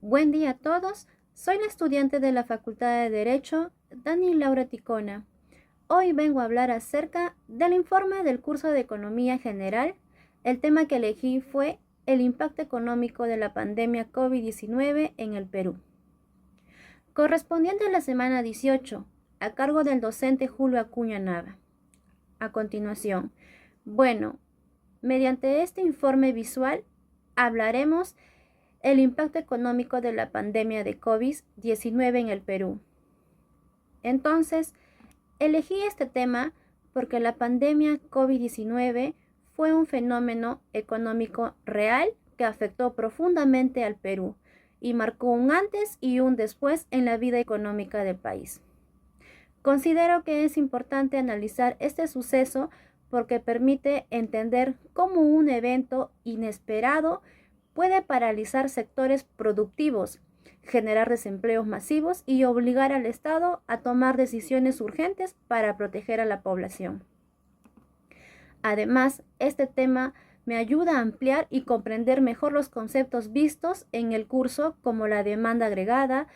Buen día a todos. Soy la estudiante de la Facultad de Derecho, Dani Laura Ticona. Hoy vengo a hablar acerca del informe del curso de Economía General. El tema que elegí fue el impacto económico de la pandemia COVID-19 en el Perú. Correspondiente a la semana 18, a cargo del docente Julio Acuña Nava. A continuación, mediante este informe visual hablaremos el impacto económico de la pandemia de COVID-19 en el Perú. Entonces, elegí este tema porque la pandemia COVID-19 fue un fenómeno económico real que afectó profundamente al Perú y marcó un antes y un después en la vida económica del país. Considero que es importante analizar este suceso porque permite entender cómo un evento inesperado puede paralizar sectores productivos, generar desempleos masivos y obligar al Estado a tomar decisiones urgentes para proteger a la población. Además, este tema me ayuda a ampliar y comprender mejor los conceptos vistos en el curso como la demanda agregada,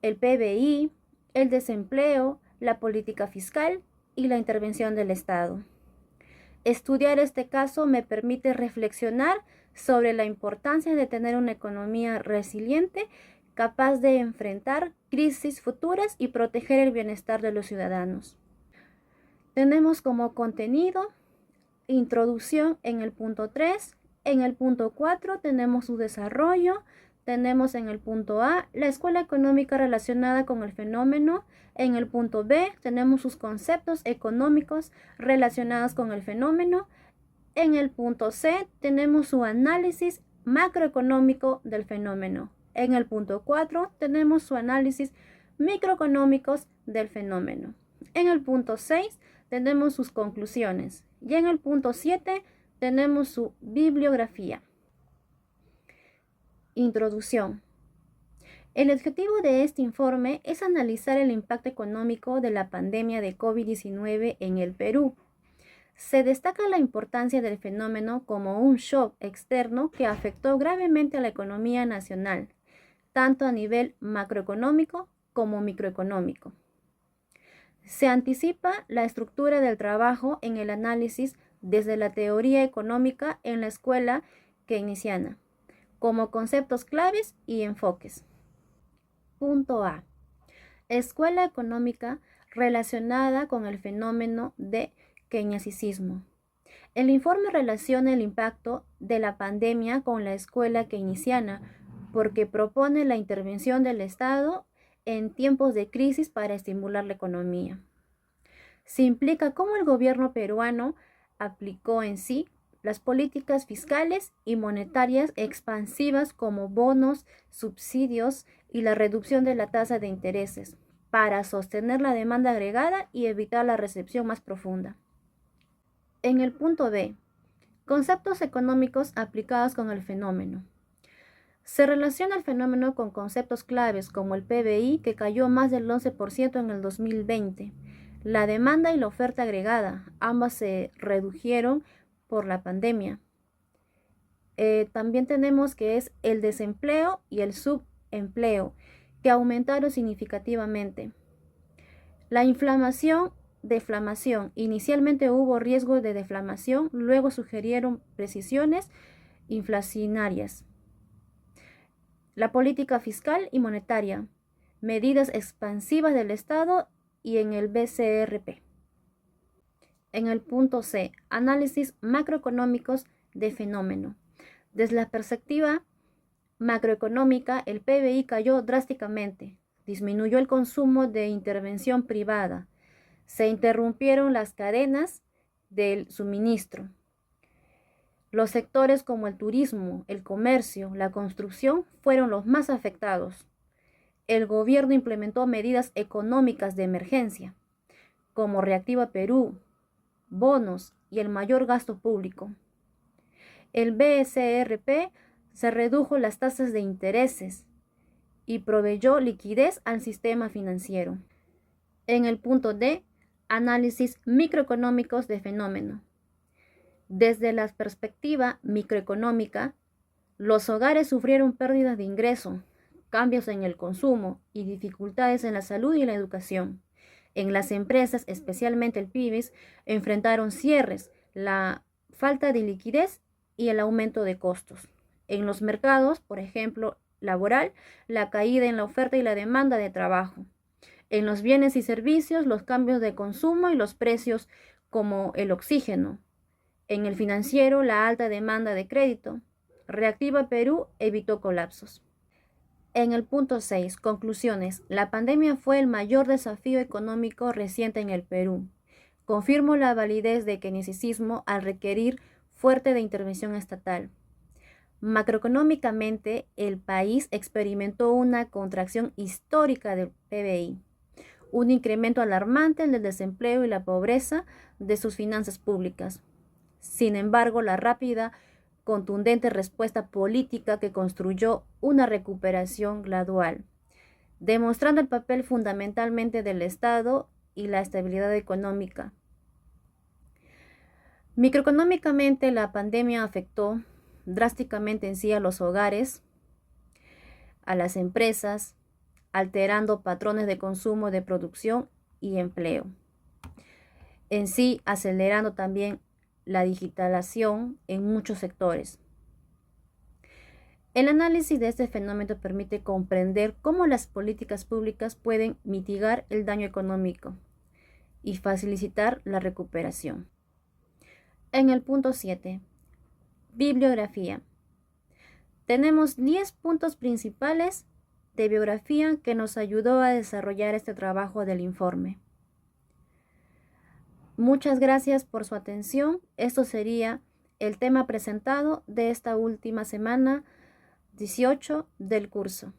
el PBI, el desempleo, la política fiscal y la intervención del Estado. Estudiar este caso me permite reflexionar sobre la importancia de tener una economía resiliente, capaz de enfrentar crisis futuras y proteger el bienestar de los ciudadanos. Tenemos como contenido introducción en el punto 3, en el punto 4 tenemos su desarrollo, tenemos en el punto A la escuela económica relacionada con el fenómeno, en el punto B tenemos sus conceptos económicos relacionados con el fenómeno, en el punto C tenemos su análisis macroeconómico del fenómeno. En el punto 4 tenemos su análisis microeconómicos del fenómeno. En el punto 6 tenemos sus conclusiones. Y en el punto 7 tenemos su bibliografía. Introducción. El objetivo de este informe es analizar el impacto económico de la pandemia de COVID-19 en el Perú. Se destaca la importancia del fenómeno como un shock externo que afectó gravemente a la economía nacional, tanto a nivel macroeconómico como microeconómico. Se anticipa la estructura del trabajo en el análisis desde la teoría económica en la escuela keynesiana, como conceptos claves y enfoques. Punto A. Escuela económica relacionada con el fenómeno de keynesicismo. El informe relaciona el impacto de la pandemia con la escuela keynesiana porque propone la intervención del Estado en tiempos de crisis para estimular la economía. Se implica cómo el gobierno peruano aplicó en sí las políticas fiscales y monetarias expansivas como bonos, subsidios y la reducción de la tasa de intereses para sostener la demanda agregada y evitar la recesión más profunda. En el punto B, conceptos económicos aplicados con el fenómeno. Se relaciona el fenómeno con conceptos claves como el PBI, que cayó más del 11% en el 2020, la demanda y la oferta agregada, ambas se redujeron por la pandemia. También tenemos que es el desempleo y el subempleo, que aumentaron significativamente. La deflamación. Inicialmente hubo riesgo de deflamación, luego sugirieron precisiones inflacionarias. La política fiscal y monetaria, medidas expansivas del Estado y en el BCRP. En el punto C, análisis macroeconómicos de fenómeno. Desde la perspectiva macroeconómica, el PBI cayó drásticamente, disminuyó el consumo de intervención privada, se interrumpieron las cadenas del suministro. Los sectores como el turismo, el comercio, la construcción fueron los más afectados. El gobierno implementó medidas económicas de emergencia, como Reactiva Perú, bonos y el mayor gasto público. El BCRP se redujo las tasas de intereses y proveyó liquidez al sistema financiero. En el punto D, análisis microeconómicos de fenómeno. Desde la perspectiva microeconómica, los hogares sufrieron pérdidas de ingreso, cambios en el consumo y dificultades en la salud y la educación. En las empresas, especialmente el PYMEs, enfrentaron cierres, la falta de liquidez y el aumento de costos. En los mercados, por ejemplo, laboral, la caída en la oferta y la demanda de trabajo. En los bienes y servicios, los cambios de consumo y los precios como el oxígeno. En el financiero, la alta demanda de crédito. Reactiva Perú evitó colapsos. En el punto 6, conclusiones. La pandemia fue el mayor desafío económico reciente en el Perú. Confirmo la validez de keynesianismo al requerir fuerte de intervención estatal. Macroeconómicamente, el país experimentó una contracción histórica del PBI, un incremento alarmante del desempleo y la pobreza de sus finanzas públicas. Sin embargo, la rápida, contundente respuesta política que construyó una recuperación gradual, demostrando el papel fundamentalmente del Estado y la estabilidad económica. Microeconómicamente, la pandemia afectó drásticamente en sí a los hogares, a las empresas, alterando patrones de consumo, de producción y empleo. En sí, acelerando también la digitalización en muchos sectores. El análisis de este fenómeno permite comprender cómo las políticas públicas pueden mitigar el daño económico y facilitar la recuperación. En el punto 7, bibliografía. Tenemos 10 puntos principales de biografía que nos ayudó a desarrollar este trabajo del informe. Muchas gracias por su atención. Esto sería el tema presentado de esta última semana 18 del curso.